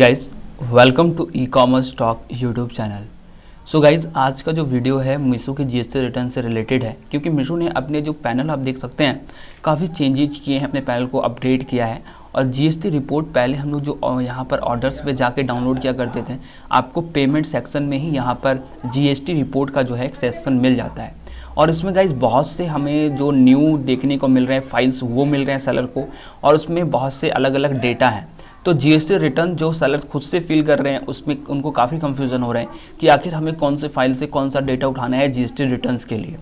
Guys welcome to e commerce talk YouTube channel. So guys आज का जो video है मीशो के जीएसटी रिटर्न से रिलेटेड है, क्योंकि मीशो ने अपने जो पैनल आप देख सकते हैं काफ़ी चेंजेज किए हैं, अपने पैनल को अपडेट किया है। और जीएसटी रिपोर्ट पहले हम लोग जो यहाँ पर ऑर्डर्स पे जाके डाउनलोड किया करते थे, आपको पेमेंट सेक्शन में ही यहाँ पर जीएसटी रिपोर्ट का जो है एक सेक्शन मिल जाता है। और इसमें गाइज बहुत से हमें जो न्यू देखने को मिल रहे हैं फाइल्स वो मिल रहे हैं सेलर को, और उसमें बहुत से अलग अलग डेटा हैं। तो जीएसटी रिटर्न जो सेलर्स खुद से फिल कर रहे हैं उसमें उनको काफ़ी कंफ्यूजन हो रहा है कि आखिर हमें कौन से फाइल से कौन सा डेटा उठाना है जीएसटी रिटर्न्स के लिए।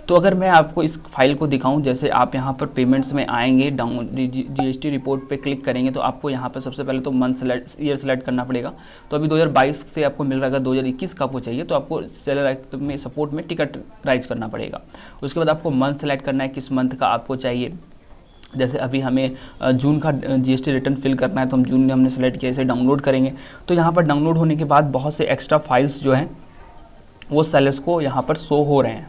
तो अगर मैं आपको इस फाइल को दिखाऊं, जैसे आप यहाँ पर पेमेंट्स में आएंगे, डाउन जीएसटी रिपोर्ट पे क्लिक करेंगे तो आपको यहाँ पर सबसे पहले तो मंथ ईयर सेलेक्ट करना पड़ेगा। तो अभी 2022 से आपको मिल रहा है, 2021 का आपको चाहिए तो आपको सेलर एक्ट में सपोर्ट में टिकट राइज करना पड़ेगा। उसके बाद आपको मंथ सेलेक्ट करना है, किस मंथ का आपको चाहिए। जैसे अभी हमें जून का जीएसटी रिटर्न फिल करना है तो हम जून में हमने सेलेक्ट किया, इसे डाउनलोड करेंगे। तो यहाँ पर डाउनलोड होने के बाद बहुत से एक्स्ट्रा फाइल्स जो हैं वो सेलर्स को यहाँ पर शो हो रहे हैं।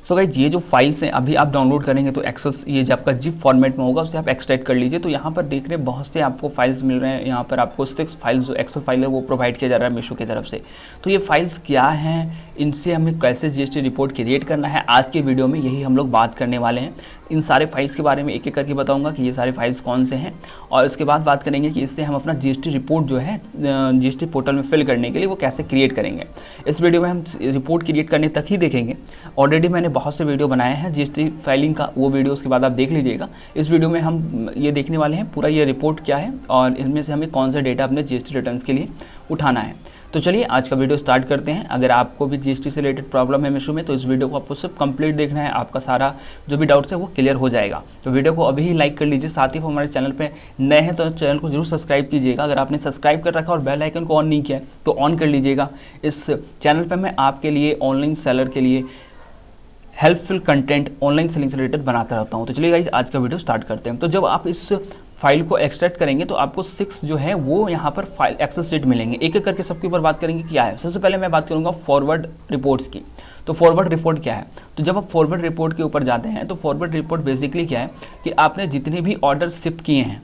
सो गाइस ये जो फाइल्स हैं अभी आप डाउनलोड करेंगे तो एक्सेल ये जो आपका जिप फॉर्मेट में होगा उसे आप एक्सट्रैक्ट कर लीजिए। तो यहाँ पर देख रहे हैं बहुत से आपको फाइल्स मिल रहे हैं। यहाँ पर आपको 6 फाइल्स जो एक्सेल फाइल है वो प्रोवाइड किया जा रहा है मीशो की तरफ से। तो ये फाइल्स क्या हैं, इनसे हमें कैसे जीएसटी रिपोर्ट क्रिएट करना है, आज के वीडियो में यही हम लोग बात करने वाले हैं। इन सारे फाइल्स के बारे में एक एक करके बताऊंगा कि ये सारे फाइल्स कौन से हैं, और इसके बाद बात करेंगे कि इससे हम अपना जीएसटी रिपोर्ट जो है जीएसटी पोर्टल में फिल करने के लिए वो कैसे क्रिएट करेंगे। इस वीडियो में हम रिपोर्ट क्रिएट करने तक ही देखेंगे। ऑलरेडी मैंने बहुत से वीडियो बनाए हैं जीएसटी फाइलिंग का, वो वीडियो उसके बाद आप देख लीजिएगा। इस वीडियो में हम ये देखने वाले हैं पूरा ये रिपोर्ट क्या है और इनमें से हमें कौन सा डेटा अपने जीएसटी रिटर्न्स के लिए उठाना है। तो चलिए आज का वीडियो स्टार्ट करते हैं। अगर आपको भी जीएसटी से रिलेटेड प्रॉब्लम है मीशो में तो इस वीडियो को आपको सिर्फ कंप्लीट देखना है, आपका सारा जो भी डाउट्स है वो क्लियर हो जाएगा। तो वीडियो को अभी ही लाइक कर लीजिए, साथ ही हमारे चैनल पे नए हैं तो चैनल को जरूर सब्सक्राइब कीजिएगा। अगर आपने सब्सक्राइब कर रखा और बेल आइकन को ऑन नहीं किया तो ऑन कर लीजिएगा। इस चैनल पर मैं आपके लिए ऑनलाइन सेलर के लिए हेल्पफुल कंटेंट ऑनलाइन सेलिंग से रिलेटेड बनाता रहता हूँ। तो चलिए गाइस आज का वीडियो स्टार्ट करते हैं। तो जब आप इस फाइल को एक्सट्रैक्ट करेंगे तो आपको 6 जो है वो यहाँ पर फाइल एक्सेल शीट मिलेंगे। एक एक करके सबके ऊपर बात करेंगे क्या है। सबसे पहले मैं बात करूँगा फॉरवर्ड रिपोर्ट्स की। तो फॉरवर्ड रिपोर्ट क्या है, तो जब आप फॉरवर्ड रिपोर्ट के ऊपर जाते हैं तो फॉरवर्ड रिपोर्ट बेसिकली क्या है कि आपने जितने भी ऑर्डर शिप किए हैं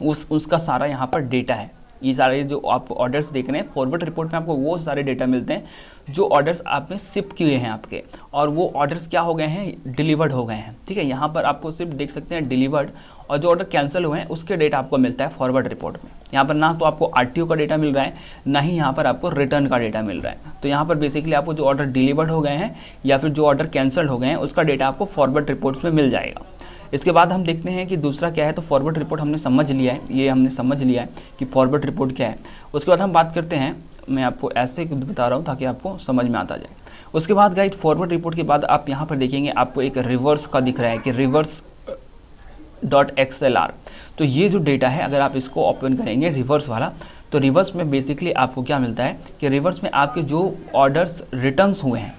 उसका सारा यहाँ पर डेटा है। ये सारे जो आप ऑर्डर्स देख रहे हैं फॉरवर्ड रिपोर्ट में आपको वो सारे डेटा मिलते हैं जो ऑर्डर्स आपने शिप किए हैं आपके, और वो ऑर्डर्स क्या हो गए हैं, डिलीवर्ड हो गए हैं। ठीक है, यहाँ पर आपको सिर्फ देख सकते हैं डिलीवर्ड, और जो ऑर्डर कैंसिल हुए हैं उसके डेटा आपको मिलता है फॉरवर्ड रिपोर्ट में। यहाँ पर ना तो आपको आरटीओ का डेटा मिल रहा है, ना ही यहाँ पर आपको रिटर्न का डेटा मिल रहा है। तो यहाँ पर बेसिकली आपको जो ऑर्डर डिलीवर्ड हो गए हैं या फिर जो ऑर्डर कैंसिल हो गए हैं उसका डेटा आपको फॉरवर्ड रिपोर्ट्स में मिल जाएगा। इसके बाद हम देखते हैं कि दूसरा क्या है। तो फॉरवर्ड रिपोर्ट हमने समझ लिया है, ये हमने समझ लिया है कि फॉरवर्ड रिपोर्ट क्या है। उसके बाद हम बात करते हैं, मैं आपको ऐसे बता रहा हूँ ताकि आपको समझ में आता जाए। उसके बाद गाइड फॉरवर्ड रिपोर्ट के बाद आप यहाँ पर देखेंगे आपको एक रिवर्स का दिख रहा है कि reverse.xlr। तो ये जो डेटा है अगर आप इसको ओपन करेंगे रिवर्स वाला, तो रिवर्स में बेसिकली आपको क्या मिलता है कि रिवर्स में आपके जो ऑर्डर्स रिटर्न्स हुए हैं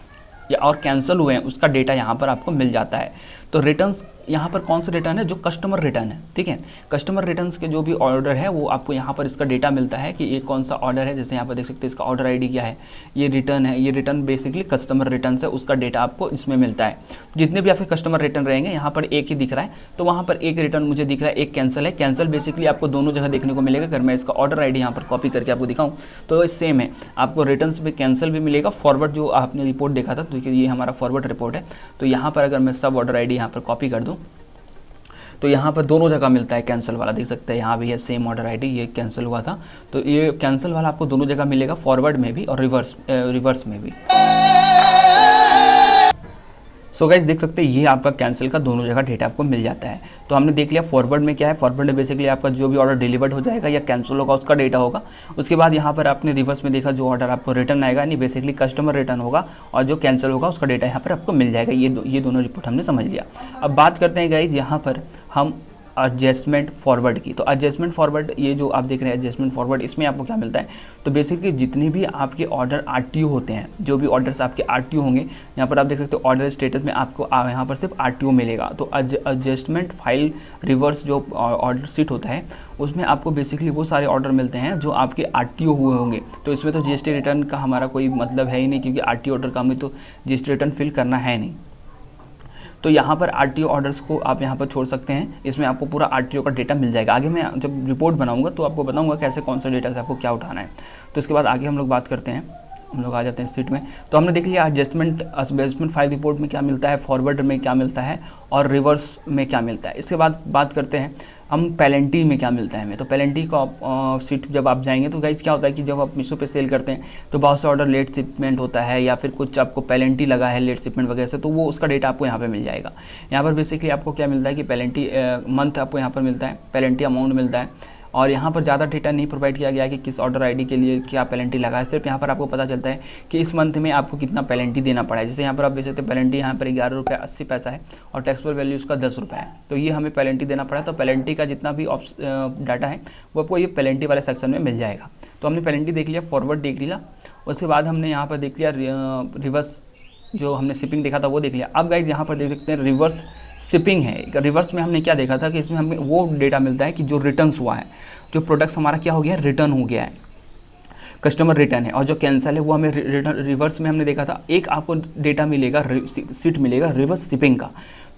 या और कैंसिल हुए हैं उसका डेटा यहाँ पर आपको मिल जाता है। तो रिटर्न्स यहाँ पर कौन सा रिटर्न है, जो कस्टमर रिटर्न है। ठीक है, कस्टमर रिटर्न्स के जो भी ऑर्डर है वो आपको यहाँ पर इसका डेटा मिलता है कि ये कौन सा ऑर्डर है। जैसे यहाँ पर देख सकते हैं इसका ऑर्डर आईडी क्या है, ये रिटर्न है, ये रिटर्न बेसिकली कस्टमर रिटर्न है, उसका डेटा आपको इसमें मिलता है। जितने भी आपके कस्टमर रिटर्न रहेंगे यहाँ पर एक ही दिख रहा है, तो वहाँ पर एक रिटर्न मुझे दिख रहा है, एक कैंसिल है। कैंसिल बेसिकली आपको दोनों जगह देखने को मिलेगा। अगर मैं इसका ऑर्डर आई डी यहाँ पर कॉपी करके आपको दिखाऊँ तो सेम है, आपको रिटर्न में कैंसिल भी मिलेगा। फॉरवर्ड जो आपने रिपोर्ट देखा था तो ये हमारा फॉरवर्ड रिपोर्ट है। तो यहाँ पर अगर मैं सब ऑर्डर आई डी यहाँ पर कॉपी कर दूँ तो यहाँ पर दोनों जगह मिलता है कैंसिल वाला, देख सकते हैं यहाँ भी है सेम ऑर्डर आईडी, ये कैंसिल हुआ था तो ये कैंसिल वाला आपको दोनों जगह मिलेगा, फॉरवर्ड में भी और रिवर्स में भी। सो गाइस देख सकते हैं ये आपका कैंसिल का दोनों जगह डेटा आपको मिल जाता है। तो हमने देख लिया फॉरवर्ड में क्या है। फॉरवर्ड में बेसिकली आपका जो भी ऑर्डर डिलीवर्ड हो जाएगा या कैंसिल होगा उसका डेटा होगा। उसके बाद यहाँ पर आपने रिवर्स में देखा जो ऑर्डर आपको रिटर्न आएगा, यानी बेसिकली कस्टमर रिटर्न होगा, और जो कैंसिल होगा उसका डेटा यहाँ पर आपको मिल जाएगा। ये दोनों रिपोर्ट हमने समझ लिया। अब बात करते हैं गाइस यहाँ पर हम एडजस्टमेंट फॉरवर्ड की। तो एडजस्टमेंट फॉरवर्ड ये जो आप देख रहे हैं एडजस्टमेंट फॉरवर्ड, इसमें आपको क्या मिलता है, तो बेसिकली जितने भी आपके ऑर्डर आरटीओ होते हैं, जो भी ऑर्डर्स आपके आरटीओ होंगे, यहाँ पर आप देख सकते हो ऑर्डर स्टेटस में आपको यहाँ पर सिर्फ आरटीओ मिलेगा। तो एडजस्टमेंट फाइल रिवर्स जो ऑर्डर शीट होता है उसमें आपको बेसिकली वो सारे ऑर्डर मिलते हैं जो आपके आरटीओ हुए होंगे। तो इसमें तो जीएसटी रिटर्न का हमारा कोई मतलब है ही नहीं, क्योंकि आरटीओ ऑर्डर का हमें तो जीएसटी रिटर्न फिल करना है नहीं। तो यहाँ पर RTO ऑर्डर्स को आप यहाँ पर छोड़ सकते हैं, इसमें आपको पूरा RTO का डेटा मिल जाएगा। आगे मैं जब रिपोर्ट बनाऊँगा तो आपको बताऊँगा कैसे कौन सा डेटा से आपको क्या उठाना है। तो इसके बाद आगे हम लोग बात करते हैं, हम लोग आ जाते हैं सीट में। तो हमने देख लिया एडजस्टमेंट फाइल रिपोर्ट में क्या मिलता है, फॉरवर्ड में क्या मिलता है और रिवर्स में क्या मिलता है। इसके बाद बात करते हैं हम पेलेंटी में क्या मिलता है हमें। तो पेलेंटी का सीट जब आप जाएंगे तो गाइस क्या होता है कि जब आप मीशो पे सेल करते हैं तो बहुत से ऑर्डर लेट शिपमेंट होता है या फिर कुछ आपको पेलेंटी लगा है लेट शिपमेंट वगैरह से, तो वो उसका डेटा आपको यहाँ पे मिल जाएगा। यहाँ पर बेसिकली आपको क्या मिलता है कि पेलेंटी मंथ आपको यहाँ पर मिलता है, पेलेंटी अमाउंट मिलता है, और यहाँ पर ज़्यादा डेटा नहीं प्रोवाइड किया गया है कि किस ऑर्डर आईडी के लिए क्या पेलेंटी लगा है। सिर्फ यहाँ पर आपको पता चलता है कि इस मंथ में आपको कितना पेलेंटी देना पड़ा है। जैसे यहाँ पर आप देख सकते हैं पेलेंटी यहाँ पर 11 रुपये 80 पैसा है और टैक्सेबल वैल्यू उसका 10 रुपये है, तो ये हमें पेलेंटी देना पड़ा है। तो पेलेंटी का जितना भी डाटा है वो आपको ये पेलेंटी वाले सेक्शन में मिल जाएगा। तो हमने पेलेंटी देख लिया, फॉरवर्ड देख लिया, उसके बाद हमने यहाँ पर देख लिया रिवर्स, जो हमने शिपिंग देखा था वो देख लिया। अब गाइस यहाँ पर देख सकते हैं रिवर्स शिपिंग है। रिवर्स में हमने क्या देखा था कि इसमें हमें वो डेटा मिलता है कि जो रिटर्न्स हुआ है, जो प्रोडक्ट्स हमारा क्या हो गया है, रिटर्न हो गया है, कस्टमर रिटर्न है, और जो कैंसिल है वो हमें रिवर्स में हमने देखा था। एक आपको डेटा मिलेगा, सीट मिलेगा रिवर्स शिपिंग का।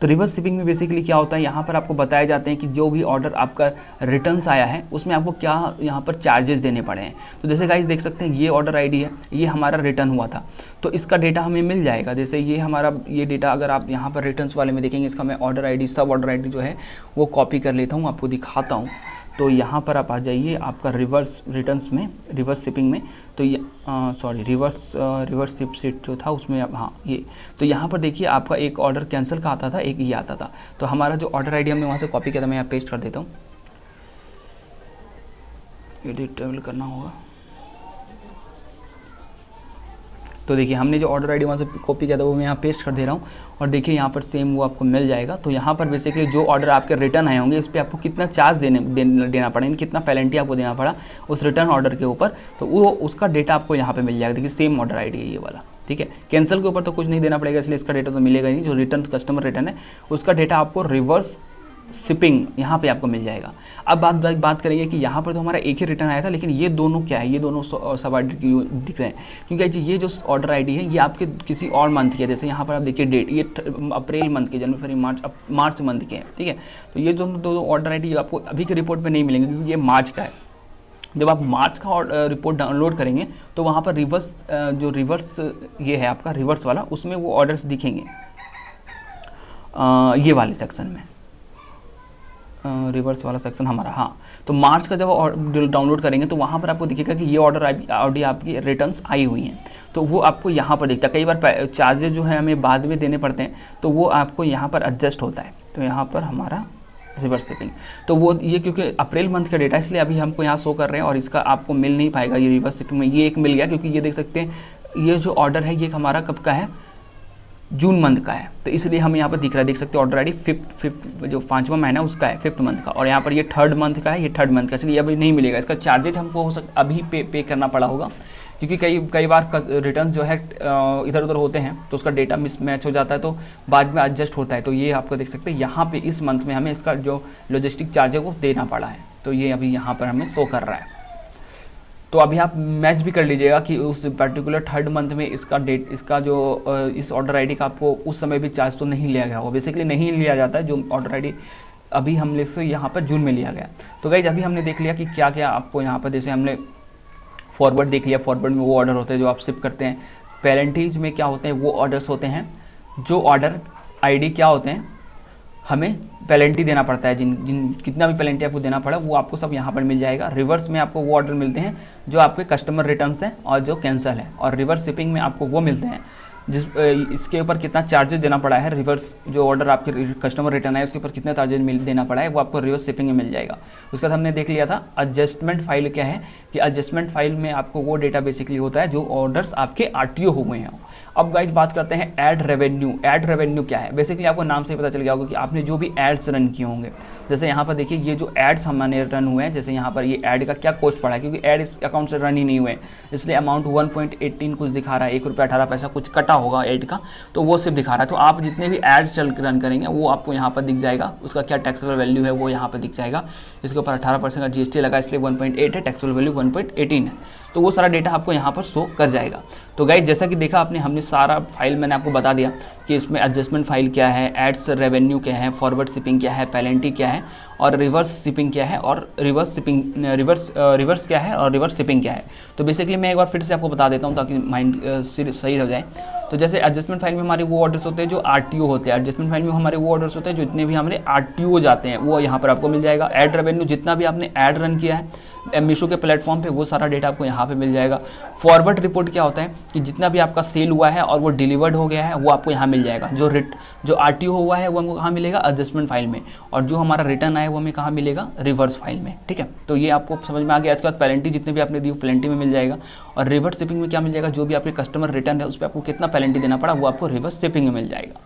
तो रिवर्स शिपिंग में बेसिकली क्या होता है, यहाँ पर आपको बताए जाते हैं कि जो भी ऑर्डर आपका रिटर्न्स आया है उसमें आपको क्या यहाँ पर चार्जेस देने पड़े हैं। तो जैसे गाइस देख सकते हैं ये ऑर्डर आईडी है, ये हमारा रिटर्न हुआ था, तो इसका डेटा हमें मिल जाएगा। जैसे ये हमारा ये डेटा अगर आप यहाँ पर रिटर्न्स वाले में देखेंगे, इसका मैं ऑर्डर आईडी सब ऑर्डर आईडी जो है वो कॉपी कर लेता हूँ, आपको दिखाता हूँ। तो यहाँ पर आप आ जाइए आपका रिवर्स रिटर्न्स में, रिवर्स शिपिंग में, तो ये रिवर्स शिप सीट जो था उसमें हाँ ये, तो यहाँ पर देखिए आपका एक ऑर्डर कैंसिल का आता था, एक ये आता था। तो हमारा जो ऑर्डर आईडी हमने वहाँ से कॉपी किया था, मैं यहाँ पेस्ट कर देता हूँ, एडिट ट्रेवल करना होगा। तो देखिए हमने जो ऑर्डर आईडी वहाँ से कॉपी किया था वो मैं यहाँ पेस्ट कर दे रहा हूँ, और देखिए यहाँ पर सेम वो आपको मिल जाएगा। तो यहाँ पर बेसिकली जो ऑर्डर आपके रिटर्न आए होंगे इस पर आपको कितना चार्ज देना पड़ा, कितना पेनल्टी आपको देना पड़ा उस रिटर्न ऑर्डर के ऊपर, तो वो उसका डेटा आपको यहाँ पे मिल जाएगा। देखिए सेम ऑर्डर आईडी है ये वाला, ठीक है। कैंसिल के ऊपर तो कुछ नहीं देना पड़ेगा, इसलिए इसका डेटा तो मिलेगा ही नहीं। जो रिटर्न कस्टमर रिटर्न है उसका डेटा आपको रिवर्स शिपिंग यहाँ पे आपको मिल जाएगा। अब बात करेंगे कि यहाँ पर तो हमारा एक ही रिटर्न आया था, लेकिन ये दोनों क्या है, ये दोनों सब आईडी दिख रहे हैं, क्योंकि ये जो ऑर्डर आईडी है ये आपके किसी और मंथ के है। जैसे यहाँ पर आप देखिए डेट, ये अप्रैल मंथ के, जनवरी फरवरी मार्च मंथ के हैं, ठीक है। तो ये जो दो ऑर्डर आईडी आपको अभी के रिपोर्ट में नहीं मिलेंगे, क्योंकि ये मार्च का है। जब आप मार्च का रिपोर्ट डाउनलोड करेंगे तो वहाँ पर रिवर्स ये है आपका रिवर्स वाला, उसमें वो ऑर्डर्स दिखेंगे ये वाले सेक्शन में, रिवर्स वाला सेक्शन हमारा। हाँ, तो मार्च का जब डाउनलोड करेंगे तो वहाँ पर आपको दिखेगा कि ये ऑर्डर आईडी आपकी रिटर्न्स आई हुई हैं, तो वो आपको यहाँ पर दिखता है। कई बार चार्जेस जो है हमें बाद में देने पड़ते हैं, तो वो आपको यहाँ पर एडजस्ट होता है। तो यहाँ पर हमारा रिवर्स शिपिंग, तो वो ये क्योंकि अप्रैल मंथ का डेटा इसलिए अभी हमको यहाँ शो कर रहे हैं, और इसका आपको मिल नहीं पाएगा ये रिवर्स शिपिंग में। ये एक मिल गया, क्योंकि ये देख सकते हैं ये जो ऑर्डर है ये हमारा कब का है, जून मंथ का है, तो इसलिए हम यहाँ पर दिख रहा है, देख सकते हैं ऑर्डर आईडी फिफ्थ जो 5वां महीना उसका है, 5th मंथ का, और यहाँ पर ये 3rd मंथ का है, ये 3rd मंथ का, इसलिए अभी नहीं मिलेगा। इसका चार्जेज हमको हो सकता अभी पे करना पड़ा होगा, क्योंकि कई बार रिटर्न जो है इधर उधर होते हैं तो उसका डेटा मिसमैच हो जाता है, तो बाद में एडजस्ट होता है। तो ये आपको देख सकते हैं यहाँ पे इस मंथ में हमें इसका जो लॉजिस्टिक चार्ज है वो देना पड़ा है, तो ये अभी यहाँ पर हमें शो कर रहा है। तो अभी आप मैच भी कर लीजिएगा कि उस पर्टिकुलर 3rd मंथ में इसका जो इस ऑर्डर आईडी का आपको उस समय भी चार्ज तो नहीं लिया गया होगा। बेसिकली नहीं लिया जाता है, जो ऑर्डर आईडी अभी हम लिख से यहाँ पर जून में लिया गया। तो गाइज अभी हमने देख लिया कि क्या क्या आपको यहाँ पर, जैसे हमने फॉरवर्ड देख लिया, फॉरवर्ड में वो ऑर्डर होते हैं जो आप शिप करते हैं। पेलेंटीज में क्या होते हैं, वो ऑर्डर्स होते हैं जो ऑर्डर आईडी क्या होते हैं हमें पेलेंटी देना पड़ता है, जिन कितना भी पेलेंटी आपको देना पड़ा वो आपको सब यहाँ पर मिल जाएगा। रिवर्स में आपको वो ऑर्डर मिलते हैं जो आपके कस्टमर रिटर्न्स हैं और जो कैंसिल है, और रिवर्स शिपिंग में आपको वो मिलते हैं इसके ऊपर कितना चार्जेस देना पड़ा है। रिवर्स जो ऑर्डर आपके कस्टमर रिटर्न है उसके ऊपर कितना चार्जेस देना पड़ा है वो आपको रिवर्स शिपिंग में मिल जाएगा। उसके बाद हमने देख लिया था एडजस्टमेंट फाइल क्या है, कि एडजस्टमेंट फाइल में आपको वो डेटा बेसिकली होता है जो ऑर्डर्स आपके आरटीओ हो गए हैं। अब गाइज बात करते हैं ऐड रेवेन्यू। ऐड रेवेन्यू क्या है, बेसिकली आपको नाम से पता चल गया होगा कि आपने जो भी एड्स रन किए होंगे। जैसे यहाँ पर देखिए ये जो एड्स हमारे रन हुए हैं, जैसे यहाँ पर ये ऐड का क्या कॉस्ट पड़ा है, क्योंकि ऐड इस अकाउंट से रन ही नहीं हुए इसलिए अमाउंट 1.18 कुछ दिखा रहा है, 1 रुपया 18 पैसा कुछ कटा होगा ऐड का, तो वो सिर्फ दिखा रहा है। तो आप जितने भी एड्स चल रन करेंगे वो आपको यहाँ पर दिख जाएगा, उसका क्या टैक्सेबल वैल्यू है वो यहाँ पर दिख जाएगा। इसके ऊपर 18% का जीएसटी लगा इसलिए 1.8 है, टैक्सेबल वैल्यू 1.18 है। तो वो सारा डेटा आपको यहाँ पर शो कर जाएगा। तो गाइज जैसा कि देखा आपने, हमने सारा फाइल मैंने आपको बता दिया कि इसमें एडजस्टमेंट फाइल क्या है, एड्स रेवेन्यू क्या है, फॉरवर्ड शिपिंग क्या है, पेनल्टी क्या है और रिवर्स शिपिंग क्या है और रिवर्स क्या है और रिवर्स शिपिंग क्या है। तो बेसिकली मैं एक बार फिर से आपको बता देता हूँ ताकि माइंड सही हो जाए। तो जैसे एडजस्टमेंट फाइल में हमारे वो ऑर्डर्स होते हैं जो आरटीओ होते हैं, एडजस्टमेंट फाइल में हमारे वो ऑर्डर्स होते हैं जो जितने भी हमारे आरटीओ जाते हैं वो यहाँ पर आपको मिल जाएगा। ऐड रेवेन्यू जितना भी आपने ऐड रन किया है मीशो के प्लेटफॉर्म पे वो सारा डेटा आपको यहाँ पे मिल जाएगा। फॉरवर्ड रिपोर्ट क्या होता है कि जितना भी आपका सेल हुआ है और वो डिलीवर्ड हो गया है वो आपको यहाँ मिल जाएगा। जो आरटीओ हुआ है वो हमको कहाँ मिलेगा, एडजस्टमेंट फाइल में, और जो हमारा रिटर्न आया वो हमें कहाँ मिलेगा, रिवर्स फाइल में। ठीक है, तो ये आपको समझ में आ गया। इसके बाद पेनल्टी जितने भी आपने दी वो पेनल्टी में मिल जाएगा, और रिवर्स शिपिंग में क्या मिल जाएगा, जो भी आपके कस्टमर रिटर्न है उस पर आपको कितना पेनल्टी देना पड़ा वो आपको रिवर्स शिपिंग में मिल जाएगा।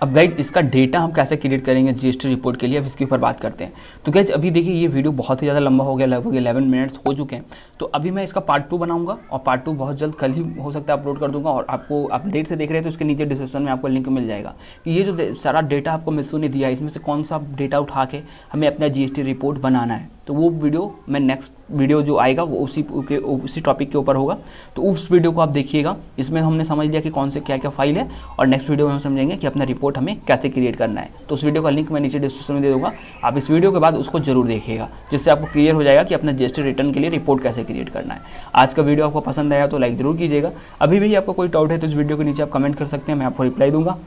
अब गाइज इसका डेटा हम कैसे क्रिएट करेंगे जीएसटी रिपोर्ट के लिए, अब इसके ऊपर बात करते हैं। तो गाइज अभी देखिए ये वीडियो बहुत ही ज़्यादा लंबा हो गया, लगभग 11 मिनट्स हो चुके हैं। तो अभी मैं इसका पार्ट 2 बनाऊंगा और पार्ट 2 बहुत जल्द कल ही हो सकता है अपलोड कर दूंगा। और आपको आप डेट से देख रहे हैं तो उसके नीचे डिस्क्रिप्शन में आपको लिंक मिल जाएगा कि ये जो सारा डेटा आपको मीशो ने दिया है इसमें से कौन सा डेटा उठा के हमें अपना जीएसटी रिपोर्ट बनाना है। तो वो वीडियो मैं नेक्स्ट वीडियो जो आएगा वो उसी टॉपिक के ऊपर होगा, तो उस वीडियो को आप देखिएगा। इसमें हमने समझ लिया कि कौन से क्या क्या फाइल है, और नेक्स्ट वीडियो में हम समझेंगे कि अपना रिपोर्ट हमें कैसे क्रिएट करना है। तो उस वीडियो का लिंक मैं नीचे डिस्क्रिप्शन में दे दूँगा, आप इस वीडियो के बाद उसको जरूर देखिएगा, जिससे आपको क्लियर हो जाएगा कि अपना जीएसटी रिटर्न के लिए रिपोर्ट कैसे क्रिएट करना है। आज का वीडियो आपको पसंद आया तो लाइक जरूर कीजिएगा। अभी भी आपको कोई डाउट है तो इस वीडियो के नीचे आप कमेंट कर सकते हैं, मैं आपको रिप्लाई दूंगा।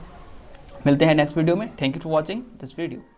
मिलते हैं नेक्स्ट वीडियो में। Thank you for watching this video.